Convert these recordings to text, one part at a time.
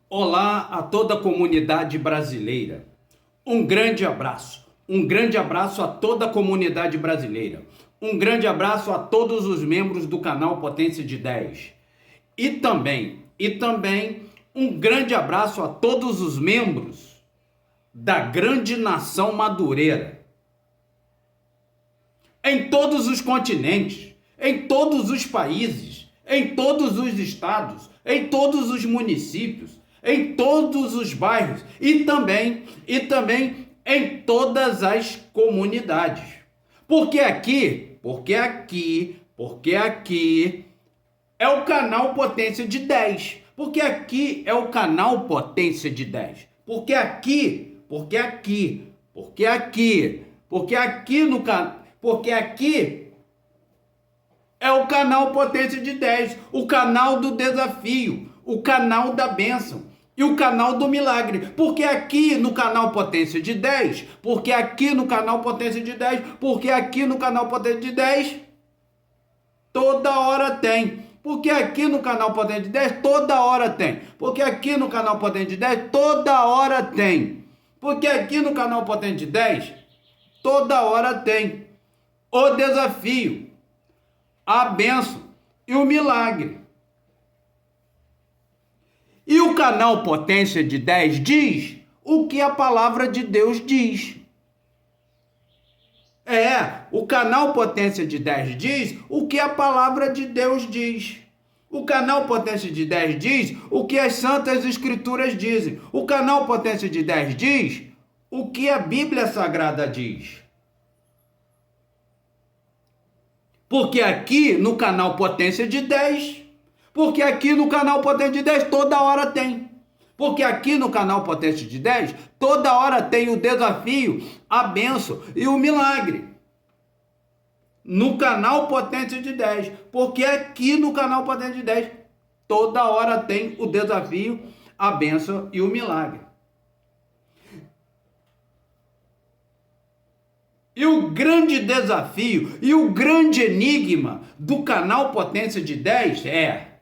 Olá a toda a comunidade brasileira. Um grande abraço. Um grande abraço a toda a comunidade brasileira. Um grande abraço a todos os membros do canal Potência de 10. E também um grande abraço a todos os membros da grande nação madureira. Em todos os continentes, em todos os países, em todos os estados, em todos os municípios, em todos os bairros e também em todas as comunidades. Porque aqui é o canal Potência de 10. Porque aqui é o canal Potência de 10. Porque aqui é o canal Potência de 10, o canal do desafio, o canal da bênção e o canal do milagre. Porque aqui no canal Potência de 10, toda hora tem. Porque aqui no canal Potência de 10, toda hora tem. Porque aqui no canal Potência de 10, toda hora tem. Porque aqui no canal Potência de 10, toda hora tem o desafio, a bênção e o milagre. E o canal Potência de 10 diz o que a palavra de Deus diz. O canal Potência de 10 diz o que a palavra de Deus diz. O canal Potência de 10 diz o que as Santas Escrituras dizem. O canal Potência de 10 diz o que a Bíblia Sagrada diz. Porque aqui no canal Potência de 10, toda hora tem. Porque aqui no canal Potência de 10, toda hora tem o desafio, a bênção e o milagre. No canal Potência de 10. Porque aqui no canal Potência de 10, toda hora tem o desafio, a bênção e o milagre. E o grande desafio e o grande enigma do canal Potência de 10 é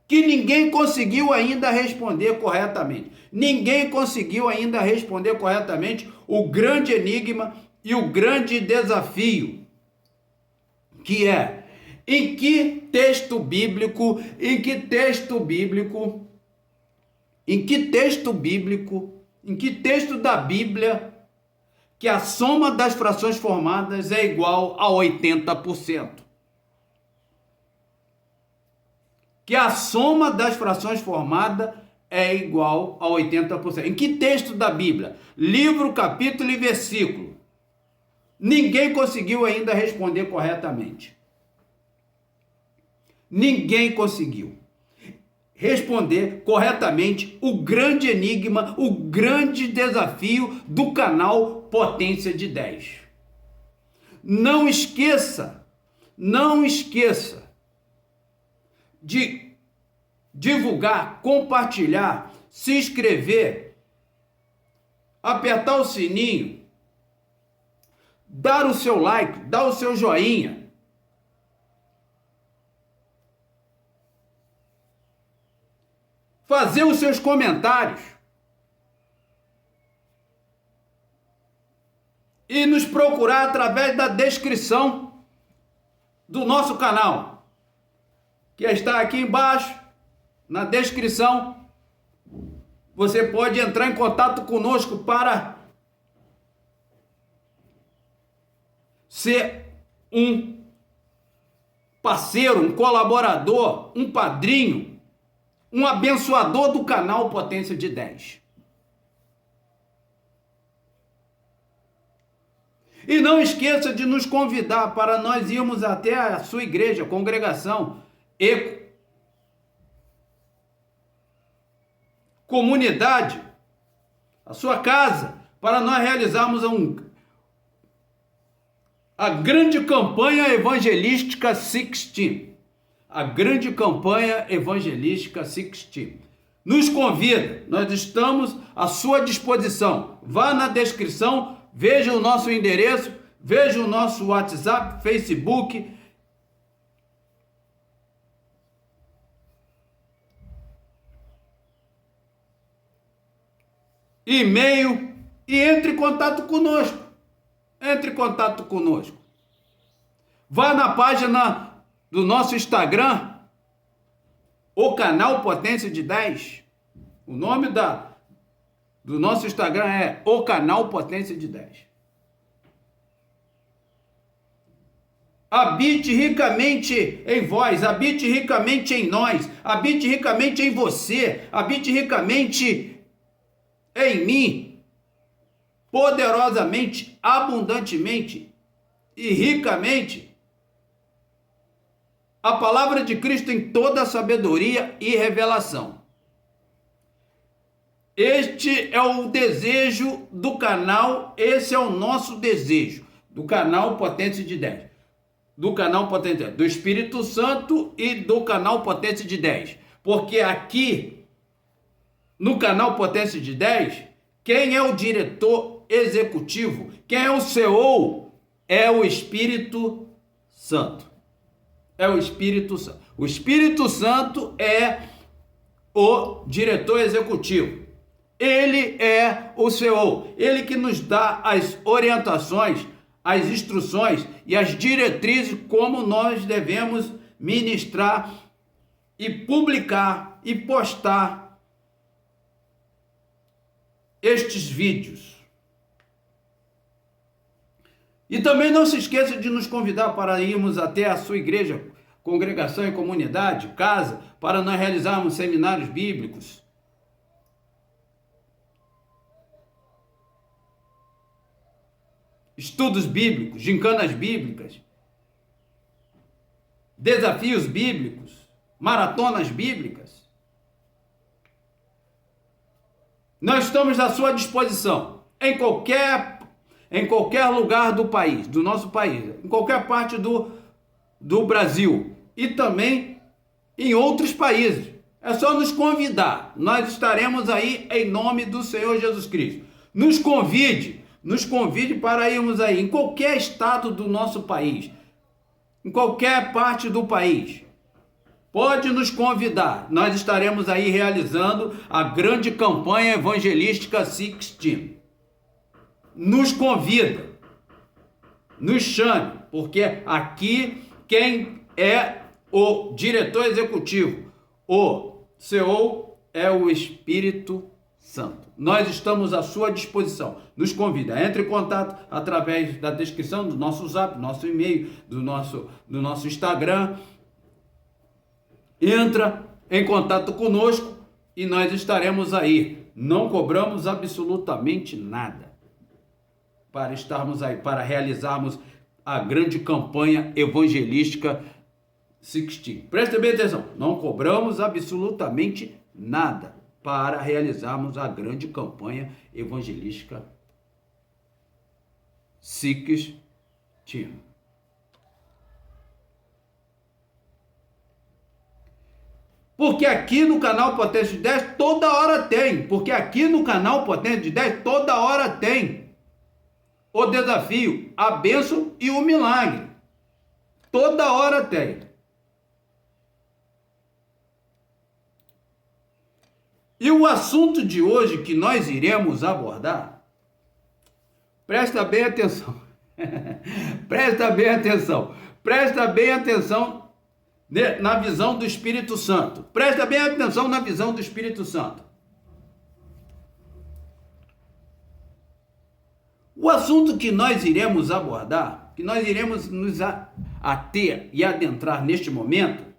que ninguém conseguiu ainda responder corretamente. Ninguém conseguiu ainda responder corretamente o grande enigma e o grande desafio, que é em que texto da Bíblia que a soma das frações formadas é igual a 80%. Que a soma das frações formadas é igual a 80%. Em que texto da Bíblia? Livro, capítulo e versículo. Ninguém conseguiu ainda responder corretamente. Ninguém conseguiu responder corretamente o grande enigma, o grande desafio do canal Potência de 10. Não esqueça de divulgar, compartilhar, se inscrever, apertar o sininho, dar o seu like, dar o seu joinha. Fazer os seus comentários. E nos procurar através da descrição do nosso canal, que está aqui embaixo, na descrição. Você pode entrar em contato conosco para ser um parceiro, um colaborador, um padrinho, um abençoador do canal Potência de 10. E não esqueça de nos convidar para nós irmos até a sua igreja, congregação e comunidade, a sua casa, para nós realizarmos a grande campanha evangelística 16. A grande campanha evangelística 16. Nos convida, nós estamos à sua disposição. Vá na descrição, veja o nosso endereço, veja o nosso WhatsApp, Facebook. e-mail e entre em contato conosco. Entre em contato conosco. Vá na página do nosso Instagram, o canal Potência de 10. O nome do nosso Instagram é o canal Potência de 10. Habite ricamente em vós, habite ricamente em nós, habite ricamente em você, habite ricamente em mim, poderosamente, abundantemente e ricamente. A palavra de Cristo em toda a sabedoria e revelação. Este é o desejo do canal, esse é o nosso desejo, do canal Potência de 10. Do canal Potência de 10, do Espírito Santo e do canal Potência de 10. Porque aqui, no canal Potência de 10, quem é o diretor executivo, quem é o CEO, é o Espírito Santo. É o Espírito Santo. O Espírito Santo é o diretor executivo. Ele é o CEO. Ele que nos dá as orientações, as instruções e as diretrizes como nós devemos ministrar e publicar e postar estes vídeos. E também não se esqueça de nos convidar para irmos até a sua igreja, congregação e comunidade, casa, para nós realizarmos seminários bíblicos. Estudos bíblicos, gincanas bíblicas, desafios bíblicos, maratonas bíblicas. Nós estamos à sua disposição em qualquer lugar do país, do nosso país, em qualquer parte do Brasil e também em outros países. É só nos convidar. Nós estaremos aí em nome do Senhor Jesus Cristo. Nos convide para irmos aí em qualquer estado do nosso país, em qualquer parte do país. Pode nos convidar. Nós estaremos aí realizando a grande campanha evangelística 16. Nos convida, nos chame, porque aqui quem é o diretor executivo, o CEO, é o Espírito Santo. Nós estamos à sua disposição. Nos convida, entre em contato através da descrição do nosso Zap, nosso e-mail, do nosso Instagram. Entra em contato conosco e nós estaremos aí. Não cobramos absolutamente nada para estarmos aí, para realizarmos a grande campanha evangelística 16. Preste bem atenção, não cobramos absolutamente nada para realizarmos a grande campanha evangelística 16. Porque aqui no canal Potência de 10 toda hora tem. Porque aqui no canal Potência de 10 toda hora tem o desafio, a bênção e o milagre. Toda hora tem. E o assunto de hoje que nós iremos abordar, presta bem atenção. Presta bem atenção. Presta bem atenção na visão do Espírito Santo. Presta bem atenção na visão do Espírito Santo. O assunto que nós iremos abordar, que nós iremos nos ater e adentrar neste momento,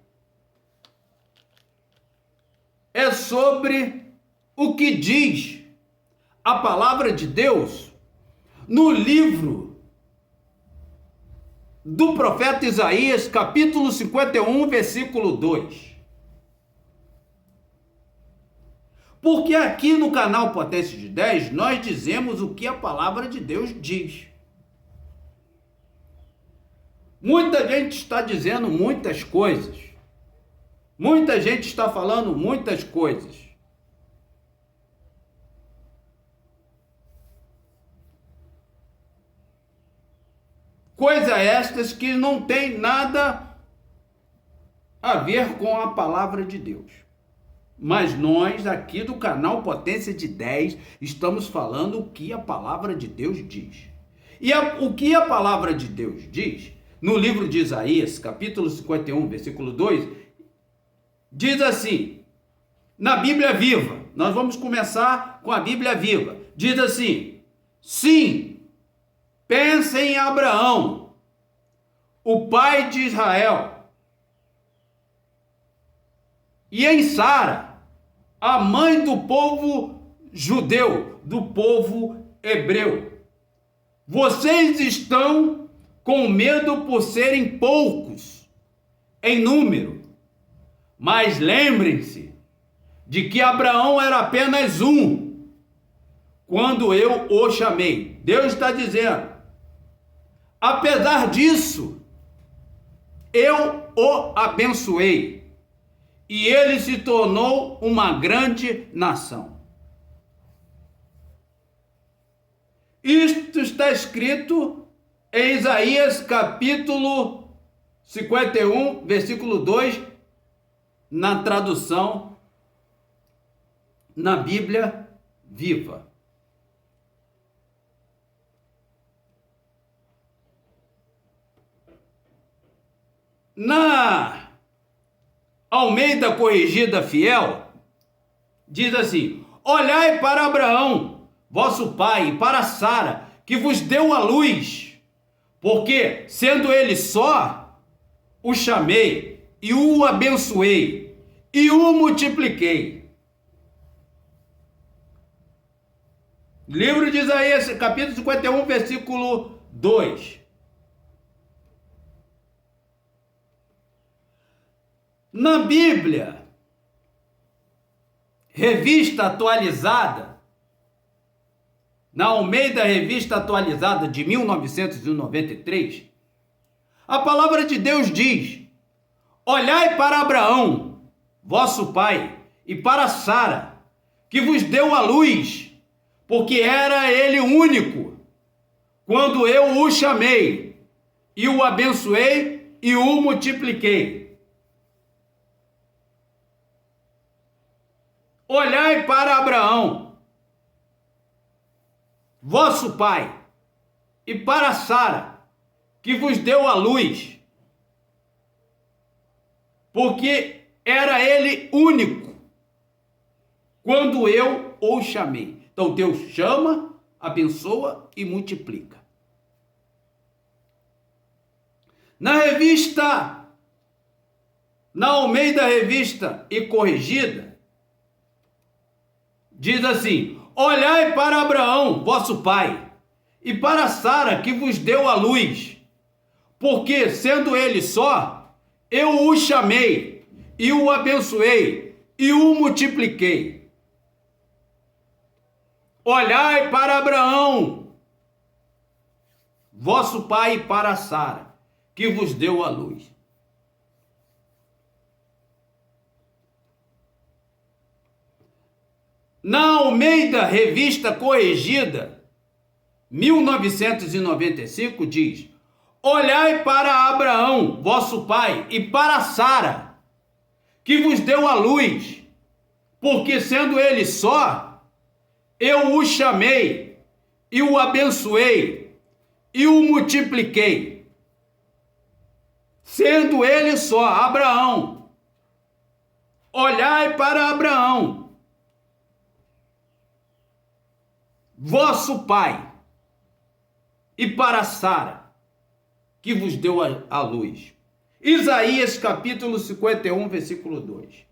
é sobre o que diz a palavra de Deus no livro do profeta Isaías, capítulo 51, versículo 2. Porque aqui no canal Potência de 10, nós dizemos o que a palavra de Deus diz. Muita gente está dizendo muitas coisas. Muita gente está falando muitas coisas. Coisas estas que não tem nada a ver com a palavra de Deus. Mas nós aqui do canal Potência de 10 estamos falando o que a palavra de Deus diz. E o que a palavra de Deus diz, no livro de Isaías, capítulo 51, versículo 2, diz assim, na Bíblia Viva, nós vamos começar com a Bíblia Viva, diz assim, sim, pense em Abraão, o pai de Israel, e em Sara, a mãe do povo judeu, do povo hebreu. Vocês estão com medo por serem poucos em número, mas lembrem-se de que Abraão era apenas um quando eu o chamei. Deus está dizendo, apesar disso, eu o abençoei e ele se tornou uma grande nação. Isto está escrito em Isaías capítulo 51, versículo 2, na tradução na Bíblia Viva. Na Almeida Corrigida Fiel, diz assim, olhai para Abraão, vosso pai, e para Sara, que vos deu a luz, porque, sendo ele só, o chamei, e o abençoei, e o multipliquei. Livro de Isaías, capítulo 51, versículo 2. Na Bíblia, revista atualizada, na Almeida Revista Atualizada de 1993, a palavra de Deus diz, olhai para Abraão, vosso pai, e para Sara, que vos deu a luz, porque era ele único, quando eu o chamei, e o abençoei e o multipliquei. Olhai para Abraão, vosso pai, e para Sara, que vos deu a luz, porque era ele único, quando eu o chamei. Então Deus chama, abençoa e multiplica. Na Almeida Revista e Corrigida, diz assim, olhai para Abraão, vosso pai, e para Sara, que vos deu a luz, porque, sendo ele só, eu o chamei, e o abençoei, e o multipliquei. Olhai para Abraão, vosso pai, e para Sara, que vos deu a luz. Na Almeida Revista Corrigida, 1995, diz, olhai para Abraão, vosso pai, e para Sara, que vos deu a luz, porque sendo ele só, eu o chamei, e o abençoei, e o multipliquei. Sendo ele só, Abraão, olhai para Abraão, vosso pai, e para Sara, que vos deu a luz. Isaías capítulo 51, versículo 2.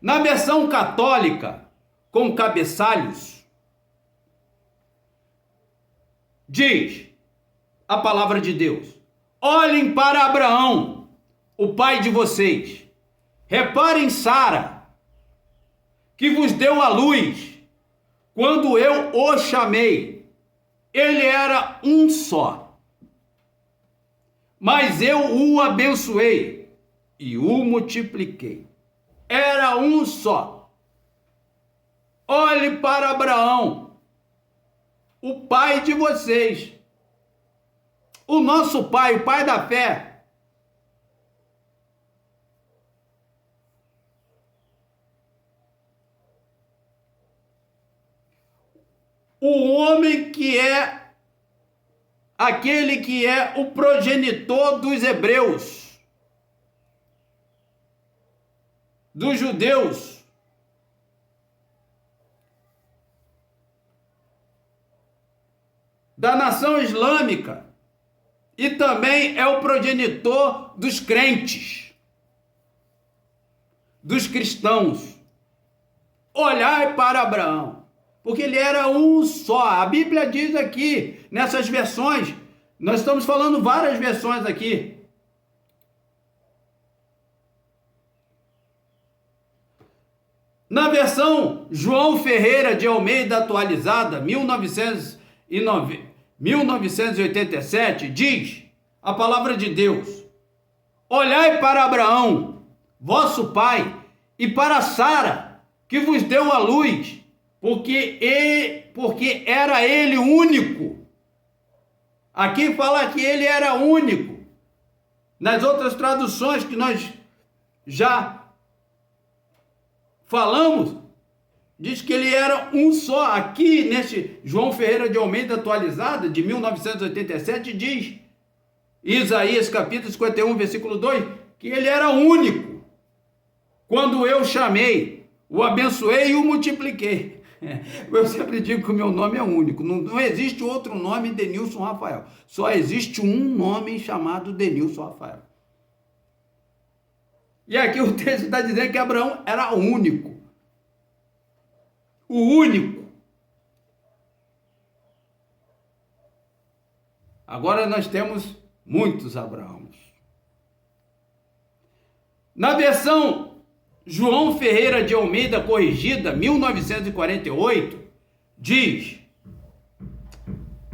Na versão católica, com cabeçalhos, diz a palavra de Deus, olhem para Abraão, o pai de vocês, reparem Sara, que vos deu a luz, quando eu o chamei, ele era um só, mas eu o abençoei e o multipliquei. Era um só. Olhe para Abraão, o pai de vocês, o nosso pai, o pai da fé. o homem que é aquele que é o progenitor dos hebreus, dos judeus. Da nação islâmica, e também é o progenitor dos crentes, dos cristãos. Olhai para Abraão, porque ele era um só. A Bíblia diz aqui, nessas versões, nós estamos falando várias versões aqui. Na versão João Ferreira de Almeida atualizada, 1987, diz a palavra de Deus: olhai para Abraão, vosso pai, e para Sara, que vos deu a luz, porque era ele único. Aqui fala que ele era único. Nas outras traduções que nós já falamos, diz que ele era um só. Aqui, nesse João Ferreira de Almeida atualizada, de 1987, diz, Isaías capítulo 51, versículo 2, que ele era único. Quando eu chamei, o abençoei e o multipliquei. Eu sempre digo que o meu nome é único. Não existe outro nome Denilson Rafael. Só existe um nome chamado Denilson Rafael. E aqui o texto está dizendo que Abraão era único. O único. Agora nós temos muitos Abraãos. Na versão João Ferreira de Almeida corrigida, 1948, diz,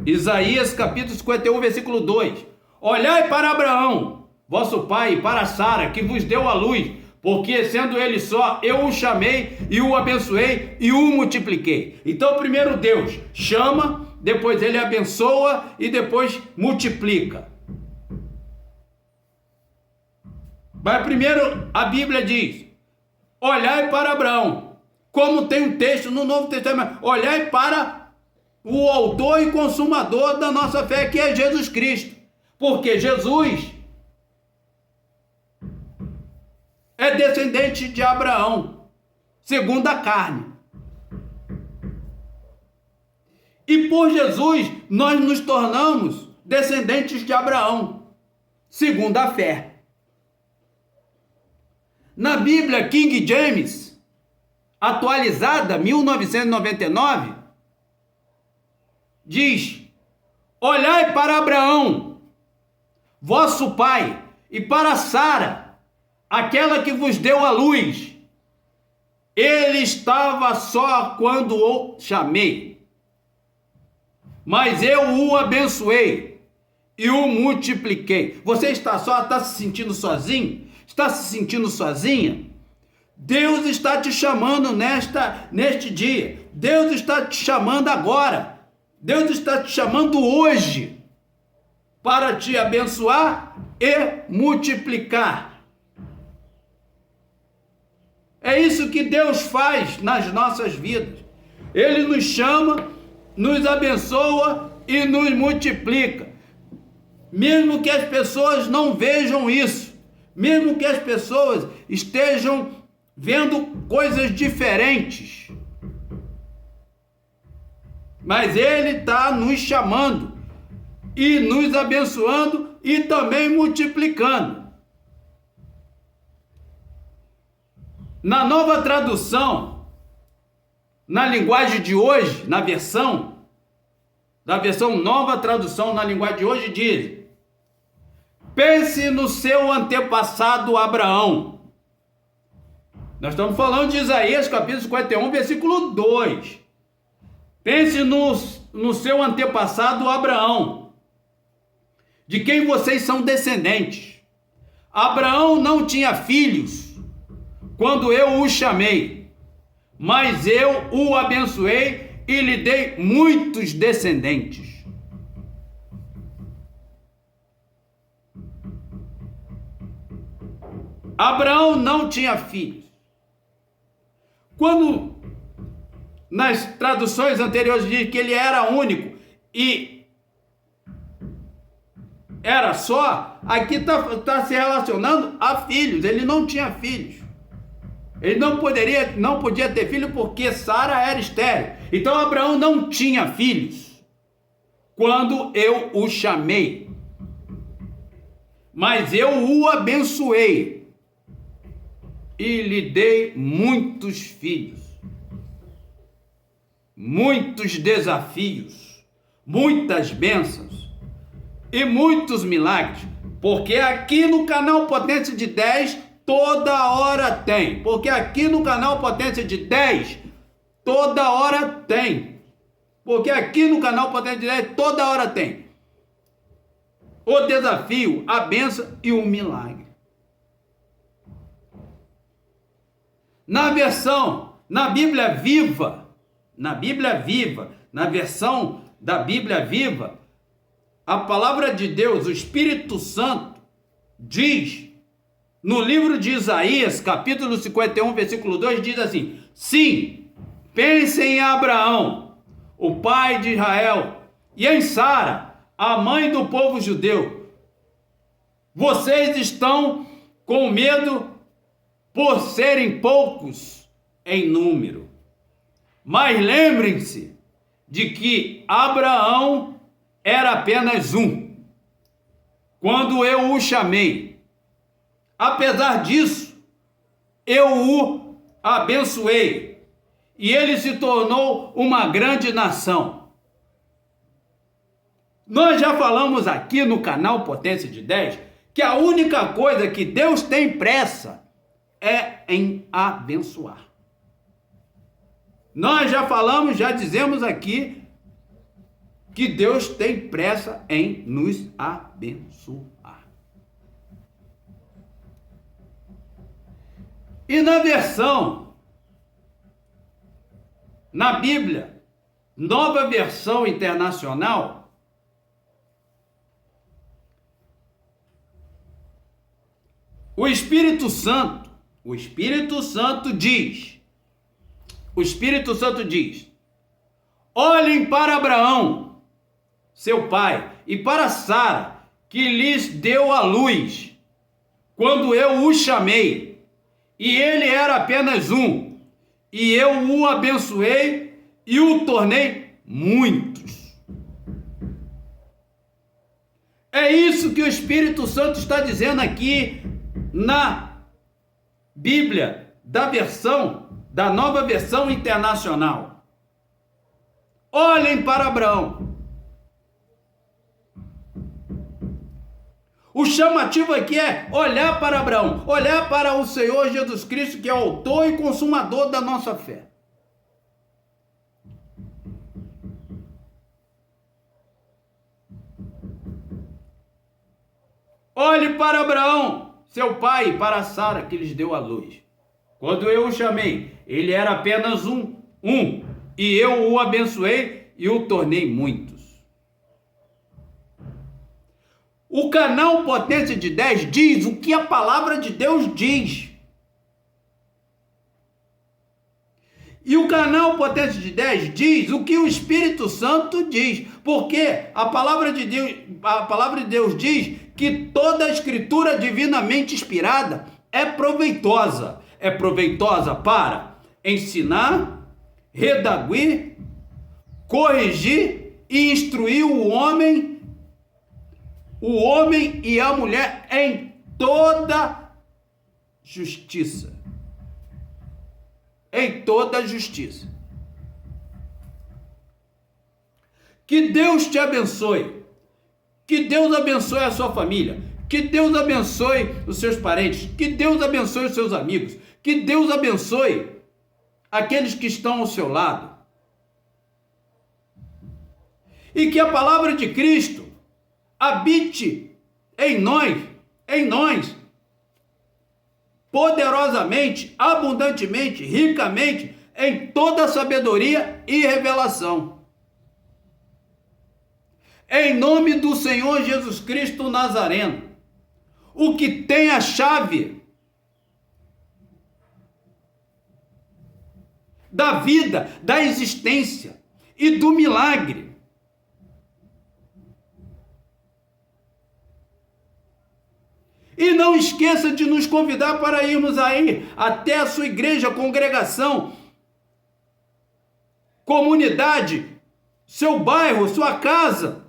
Isaías capítulo 51, versículo 2, olhai para Abraão, vosso pai, e para Sara, que vos deu a luz, porque sendo ele só, eu o chamei e o abençoei e o multipliquei. Então primeiro Deus chama, depois ele abençoa e depois multiplica. Mas primeiro a Bíblia diz, olhai para Abraão, como tem um texto no Novo Testamento, olhai para o autor e consumador da nossa fé, que é Jesus Cristo, porque Jesus é descendente de Abraão, segundo a carne. E por Jesus nós nos tornamos descendentes de Abraão, segundo a fé. Na Bíblia King James, atualizada, 1999, diz, olhai para Abraão, vosso pai, e para Sara, aquela que vos deu a luz. Ele estava só quando o chamei, mas eu o abençoei e o multipliquei. Você está só, está se sentindo sozinho? Está se sentindo sozinha? Deus está te chamando neste dia. Deus está te chamando agora. Deus está te chamando hoje para te abençoar e multiplicar. É isso que Deus faz nas nossas vidas. Ele nos chama, nos abençoa e nos multiplica. Mesmo que as pessoas não vejam isso, mesmo que as pessoas estejam vendo coisas diferentes, mas Ele está nos chamando e nos abençoando e também multiplicando. Na nova tradução, na linguagem de hoje, na versão nova tradução na linguagem de hoje, diz, pense no seu antepassado Abraão. Nós estamos falando de Isaías capítulo 51, versículo 2. Pense no seu antepassado Abraão, de quem vocês são descendentes. Abraão não tinha filhos quando eu o chamei, mas eu o abençoei e lhe dei muitos descendentes. Abraão não tinha filhos. Quando nas traduções anteriores diz que ele era único e era só, aqui está se relacionando a filhos. Ele não tinha filhos. Ele não podia ter filho porque Sara era estéril. Então Abraão não tinha filhos quando eu o chamei. Mas eu o abençoei e lhe dei muitos filhos, muitos desafios, muitas bênçãos e muitos milagres. Porque aqui no canal Potência de 10 toda hora tem. Porque aqui no canal Potência de 10 toda hora tem. Porque aqui no canal Potência de 10 toda hora tem o desafio, a bênção e o milagre. Na Bíblia Viva, na versão da Bíblia Viva, a palavra de Deus, o Espírito Santo, diz, no livro de Isaías, capítulo 51, versículo 2, diz assim: sim, pensem em Abraão, o pai de Israel, e em Sara, a mãe do povo judeu. Vocês estão com medo por serem poucos em número. Mas lembrem-se de que Abraão era apenas um, quando eu o chamei. Apesar disso, eu o abençoei e ele se tornou uma grande nação. Nós já falamos aqui no canal Potência de 10 que a única coisa que Deus tem pressa é em abençoar. Nós já falamos, já dizemos aqui que Deus tem pressa em nos abençoar. E na Bíblia, Nova Versão Internacional, o Espírito Santo diz, olhem para Abraão, seu pai, e para Sara, que lhes deu a luz, quando eu o chamei, e ele era apenas um, e eu o abençoei e o tornei muitos. É isso que o Espírito Santo está dizendo aqui na Bíblia da Nova Versão Internacional. Olhem para Abraão. O chamativo aqui é olhar para Abraão, olhar para o Senhor Jesus Cristo, que é autor e consumador da nossa fé. Olhe para Abraão, seu pai, e para Sara, que lhes deu a luz. Quando eu o chamei, ele era apenas um, e eu o abençoei e o tornei muitos. O canal Potência de 10 diz o que a palavra de Deus diz. E o canal Potência de 10 diz o que o Espírito Santo diz. Porque a palavra de Deus diz que toda a escritura divinamente inspirada é proveitosa. É proveitosa para ensinar, redarguir, corrigir e instruir o homem e a mulher em toda justiça. Em toda justiça. Que Deus te abençoe. Que Deus abençoe a sua família. Que Deus abençoe os seus parentes. Que Deus abençoe os seus amigos. Que Deus abençoe aqueles que estão ao seu lado. E que a palavra de Cristo habite em nós, poderosamente, abundantemente, ricamente, em toda sabedoria e revelação. Em nome do Senhor Jesus Cristo Nazareno, o que tem a chave da vida, da existência e do milagre. E não esqueça de nos convidar para irmos aí até a sua igreja, congregação, comunidade, seu bairro, sua casa,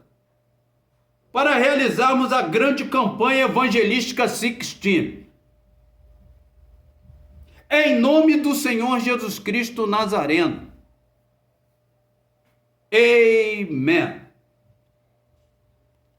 para realizarmos a grande campanha evangelística Sixteen. Em nome do Senhor Jesus Cristo Nazareno. Amen.